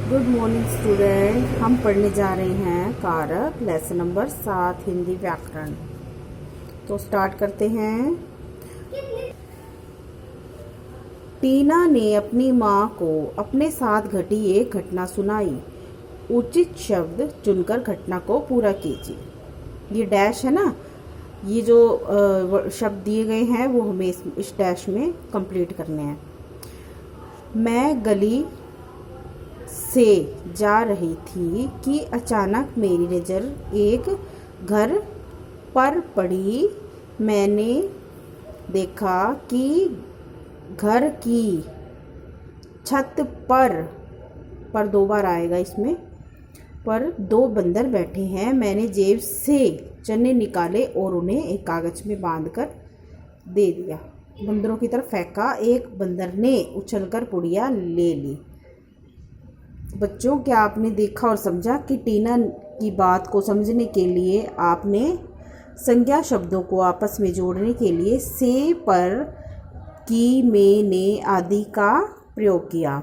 Good morning student. हम पढ़ने जा रहे हैं कारक लेसन नंबर 7 हिंदी व्याकरण। तो स्टार्ट करते हैं। टीना ने अपनी माँ को अपने साथ घटी एक घटना सुनाई। उचित शब्द चुनकर घटना को पूरा कीजिए। ये डैश है ना, ये जो शब्द दिए गए हैं वो हमें इस डैश में कंप्लीट करने हैं। मैं गली से जा रही थी कि अचानक मेरी नज़र एक घर पर पड़ी। मैंने देखा कि घर की छत पर 2 बार आएगा इसमें, पर 2 बंदर बैठे हैं। मैंने जेब से चने निकाले और उन्हें एक कागज़ में बांधकर दे दिया। बंदरों की तरफ फेंका। एक बंदर ने उछलकर पुड़िया ले ली। बच्चों, क्या आपने देखा और समझा कि टीना की बात को समझने के लिए आपने संज्ञा शब्दों को आपस में जोड़ने के लिए से, पर, की, में, ने आदि का प्रयोग किया।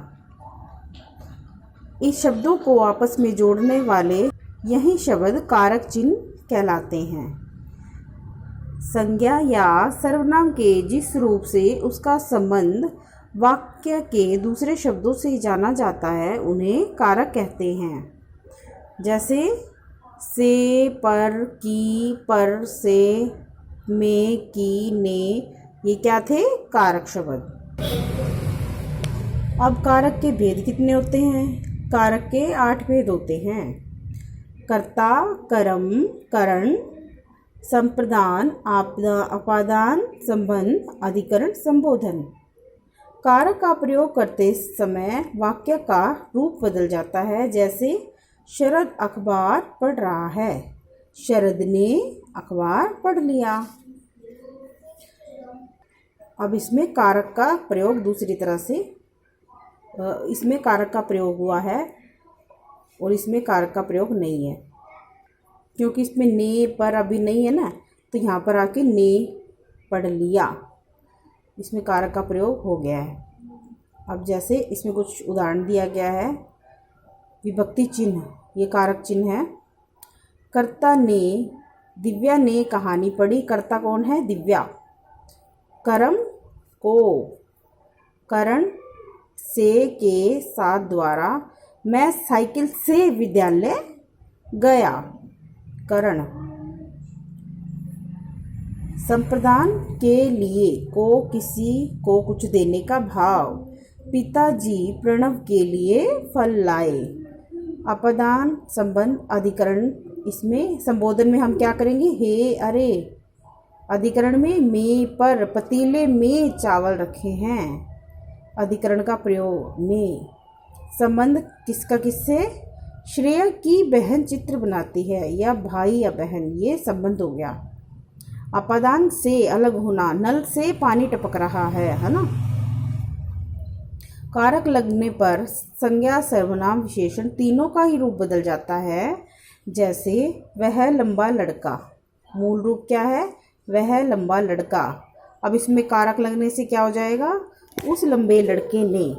इस शब्दों को आपस में जोड़ने वाले यही शब्द कारक चिन्ह कहलाते हैं। संज्ञा या सर्वनाम के जिस रूप से उसका संबंध वाक्य के दूसरे शब्दों से जाना जाता है उन्हें कारक कहते हैं। जैसे से, पर, की, पर, से, में, की, ने, ये क्या थे? कारक शब्द। अब कारक के भेद कितने होते हैं? कारक के 8 भेद होते हैं। कर्ता, कर्म, करण, संप्रदान, अपादान, संबंध, अधिकरण, संबोधन। कारक का प्रयोग करते समय वाक्य का रूप बदल जाता है। जैसे शरद अखबार पढ़ रहा है, शरद ने अखबार पढ़ लिया। अब इसमें कारक का प्रयोग दूसरी तरह से, इसमें कारक का प्रयोग हुआ है और इसमें कारक का प्रयोग नहीं है, क्योंकि इसमें ने पर अभी नहीं है ना, तो यहाँ पर आके ने पढ़ लिया, इसमें कारक का प्रयोग हो गया है। अब जैसे इसमें कुछ उदाहरण दिया गया है। विभक्ति चिन्ह, ये कारक चिन्ह है। कर्ता ने, दिव्या ने कहानी पढ़ी। कर्ता कौन है? दिव्या। कर्म को, करण, से के साथ द्वारा, मैं साइकिल से विद्यालय गया। करण। संप्रदान के लिए, को, किसी को कुछ देने का भाव। पिताजी प्रणव के लिए फल लाए। अपदान, संबंध, अधिकरण। इसमें संबोधन में हम क्या करेंगे? हे, अरे। अधिकरण में, पर, पतीले में चावल रखे हैं। अधिकरण का प्रयोग में। संबंध किसका किससे? श्रेया की बहन चित्र बनाती है, या भाई या बहन, ये संबंध हो गया। अपादान से अलग होना, नल से पानी टपक रहा है ना। कारक लगने पर संज्ञा, सर्वनाम, विशेषण तीनों का ही रूप बदल जाता है। जैसे वह लंबा लड़का, मूल रूप क्या है? वह लंबा लड़का। अब इसमें कारक लगने से क्या हो जाएगा? उस लंबे लड़के ने।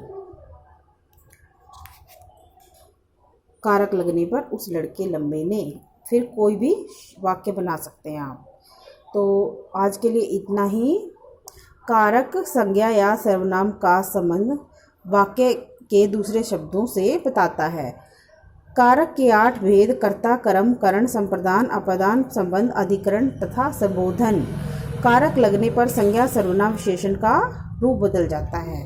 कारक लगने पर उस लड़के लंबे ने। फिर कोई भी वाक्य बना सकते हैं आप। तो आज के लिए इतना ही। कारक संज्ञा या सर्वनाम का संबंध वाक्य के दूसरे शब्दों से बताता है। कारक के 8 भेद: कर्ता, कर्म, करण, संप्रदान, अपदान, संबंध, अधिकरण तथा संबोधन। कारक लगने पर संज्ञा, सर्वनाम, विशेषण का रूप बदल जाता है।